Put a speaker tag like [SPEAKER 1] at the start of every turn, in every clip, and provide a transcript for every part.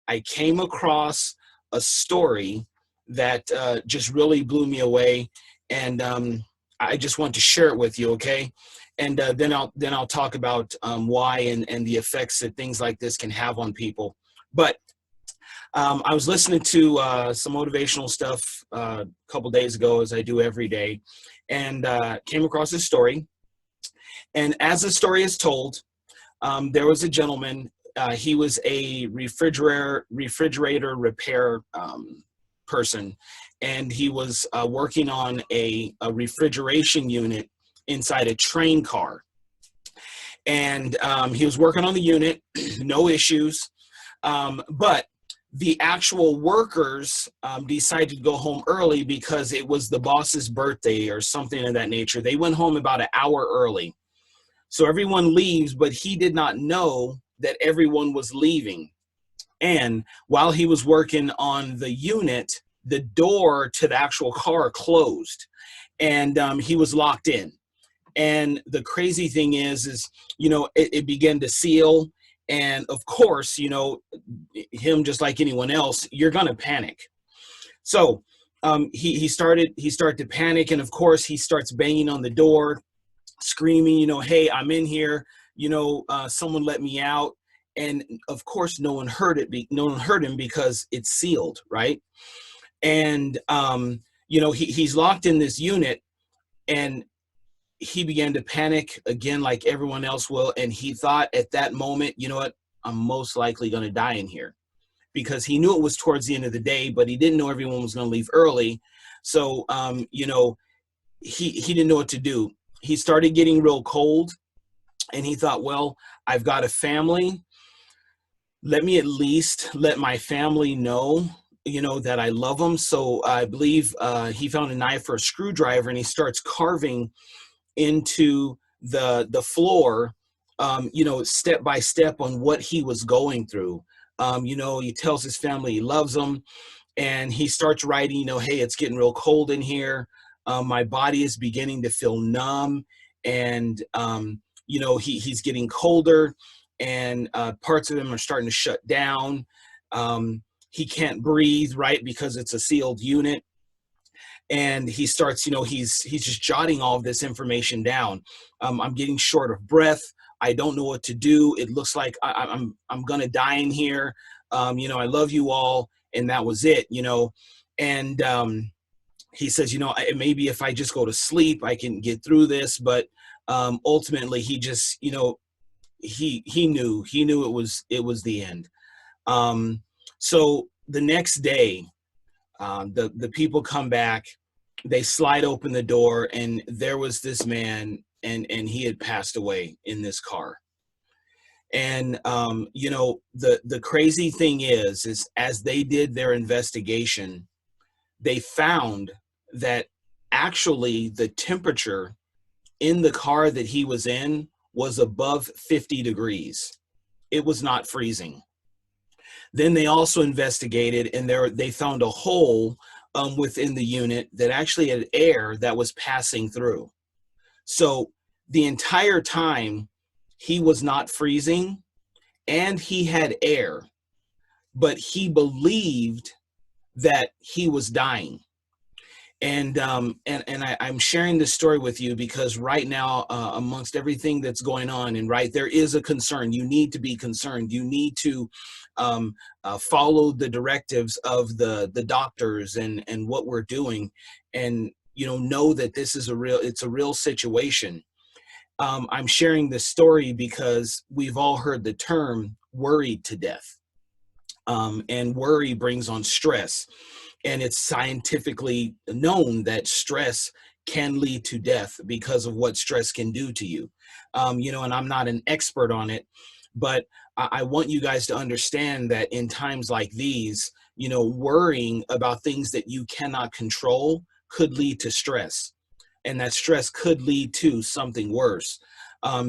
[SPEAKER 1] I came across a story that just really blew me away, and I just want to share it with you, okay? And then I'll talk about why and the effects that things like this can have on people. But I was listening to some motivational stuff a couple days ago, as I do every day, and came across this story. And as the story is told, there was a gentleman. He was a refrigerator repair person, and he was working on a refrigeration unit inside a train car. And he was working on the unit, no issues. But the actual workers decided to go home early because it was the boss's birthday or something of that nature. They went home about an hour early. So everyone leaves, but he did not know that everyone was leaving. And while he was working on the unit, the door to the actual car closed, and he was locked in. And the crazy thing is it began to seal. And of course, him, just like anyone else, you're going to panic. So he started to panic. And of course, he starts banging on the door, screaming, hey, I'm in here, someone let me out. And of course, no one heard him because it's sealed, right? And he's locked in this unit, and he began to panic again, like everyone else will. And he thought at that moment, you know what, I'm most likely going to die in here, because he knew it was towards the end of the day, but he didn't know everyone was going to leave early. So he didn't know what to do. He started getting real cold, and he thought, well, I've got a family. Let me at least let my family know, that I love them. So I believe he found a knife or a screwdriver, and he starts carving into the floor, step by step on what he was going through. He tells his family he loves them, and he starts writing, hey, it's getting real cold in here. My body is beginning to feel numb, and he's getting colder, and parts of him are starting to shut down. He can't breathe, right, because it's a sealed unit. And he starts, he's just jotting all of this information down. I'm getting short of breath. I don't know what to do. It looks like I'm gonna die in here. I love you all, and that was it. And he says, maybe if I just go to sleep, I can get through this. But ultimately, he just, he knew it was the end. So the next day, the people come back, they slide open the door, and there was this man, and he had passed away in this car. And the crazy thing is as they did their investigation, they found that actually the temperature in the car that he was in was above 50 degrees. It was not freezing. Then they also investigated, and they found a hole within the unit that actually had air that was passing through. So the entire time he was not freezing, and he had air, but he believed that he was dying. And I'm sharing this story with you because right now, amongst everything that's going on, and right, there is a concern. You need to be concerned. You need to follow the directives of the doctors and what we're doing, and know that this is it's a real situation. I'm sharing this story because we've all heard the term worried to death, and worry brings on stress. And it's scientifically known that stress can lead to death because of what stress can do to you. And I'm not an expert on it, but I want you guys to understand that in times like these, worrying about things that you cannot control could lead to stress. And that stress could lead to something worse.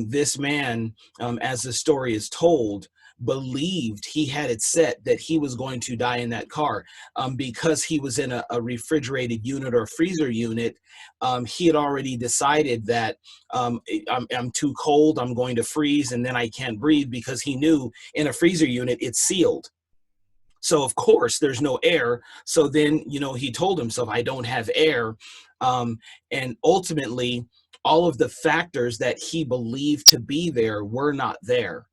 [SPEAKER 1] This man, as the story is told, believed he had it set that he was going to die in that car, because he was in a refrigerated unit or freezer unit. He had already decided that I'm too cold, I'm going to freeze, and then I can't breathe, because he knew in a freezer unit it's sealed. So of course there's no air. So then, he told himself, I don't have air. Um, and ultimately, all of the factors that he believed to be there were not there.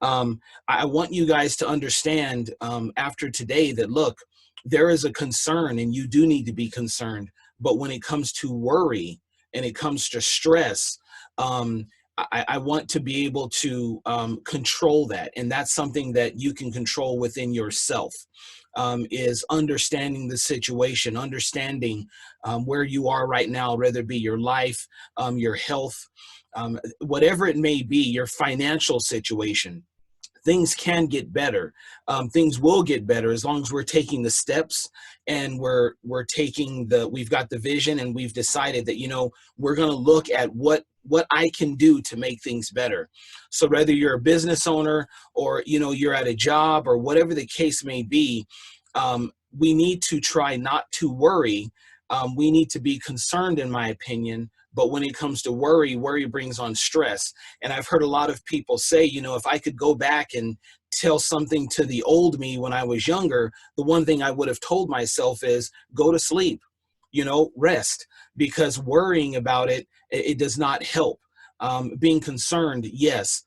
[SPEAKER 1] I want you guys to understand after today that, look, there is a concern and you do need to be concerned. But when it comes to worry and it comes to stress, um, I want to be able to control that. And that's something that you can control within yourself. Is understanding the situation, understanding where you are right now, whether it be your life, your health, whatever it may be, your financial situation. Things can get better. Things will get better as long as we're taking the steps, and we've got the vision, and we've decided that, we're going to look at what I can do to make things better. So whether you're a business owner or, you're at a job or whatever the case may be, we need to try not to worry. We need to be concerned, in my opinion. But when it comes to worry brings on stress. And I've heard a lot of people say, if I could go back and tell something to the old me when I was younger, the one thing I would have told myself is go to sleep, rest, because worrying about it does not help. Being concerned, yes.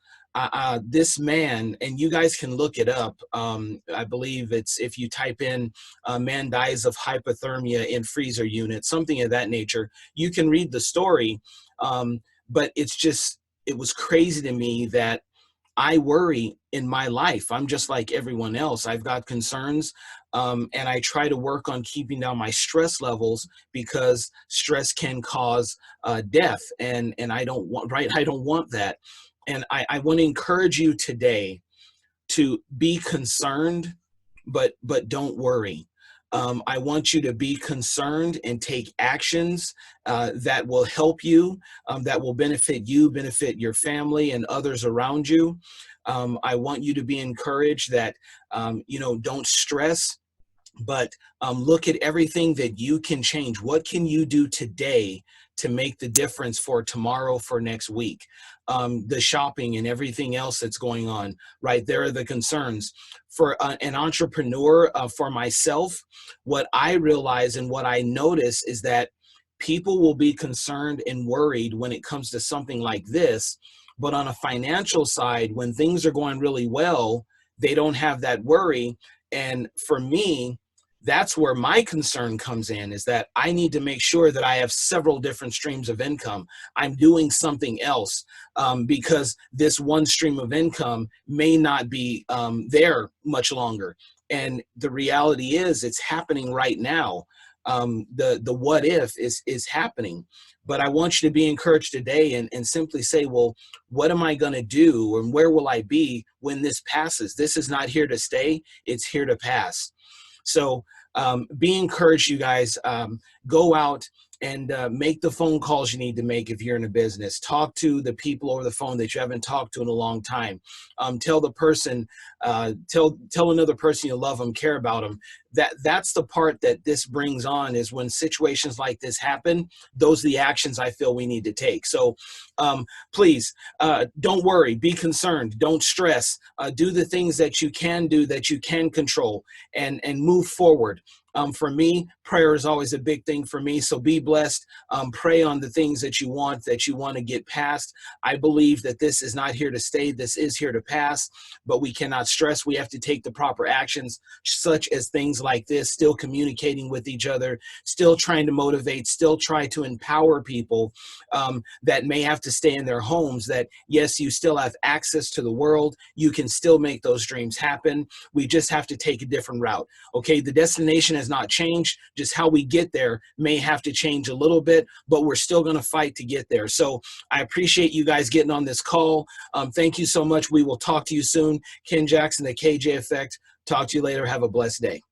[SPEAKER 1] This man, and you guys can look it up. I believe it's, if you type in man dies of hypothermia in freezer unit, something of that nature, you can read the story. But it was crazy to me that I worry in my life. I'm just like everyone else. I've got concerns, and I try to work on keeping down my stress levels, because stress can cause death, and I don't want, right? I don't want that. And I want to encourage you today to be concerned, but don't worry. I want you to be concerned and take actions that will help you, that will benefit you, benefit your family and others around you. I want you to be encouraged that, don't stress, but look at everything that you can change. What can you do today to make the difference for tomorrow, for next week? The shopping and everything else that's going on, right? There are the concerns. For an entrepreneur, for myself, what I realize and what I notice is that people will be concerned and worried when it comes to something like this. But on a financial side, when things are going really well, they don't have that worry. And for me, that's where my concern comes in, is that I need to make sure that I have several different streams of income. I'm doing something else, because this one stream of income may not be there much longer. And the reality is, it's happening right now. The what if is happening. But I want you to be encouraged today, and simply say, well, what am I going to do, and where will I be when this passes? This is not here to stay. It's here to pass. So be encouraged, you guys. Go out and make the phone calls you need to make if you're in a business. Talk to the people over the phone that you haven't talked to in a long time. Tell the person, tell another person you love them, care about them. That's the part that this brings on, is when situations like this happen, those are the actions I feel we need to take. So please, don't worry, be concerned, don't stress, do the things that you can do, that you can control, and move forward. For me, prayer is always a big thing for me. So be blessed. Pray on the things that you want to get past. I believe that this is not here to stay. This is here to pass, but we cannot stress. We have to take the proper actions, such as things like this, still communicating with each other, still trying to motivate, still try to empower people that may have to stay in their homes, that yes, you still have access to the world. You can still make those dreams happen. We just have to take a different route. Okay, the destination has not changed. Just how we get there may have to change a little bit, but we're still going to fight to get there. So I appreciate you guys getting on this call. Thank you so much. We will talk to you soon. Ken Jackson, the KJ Effect. Talk to you later. Have a blessed day.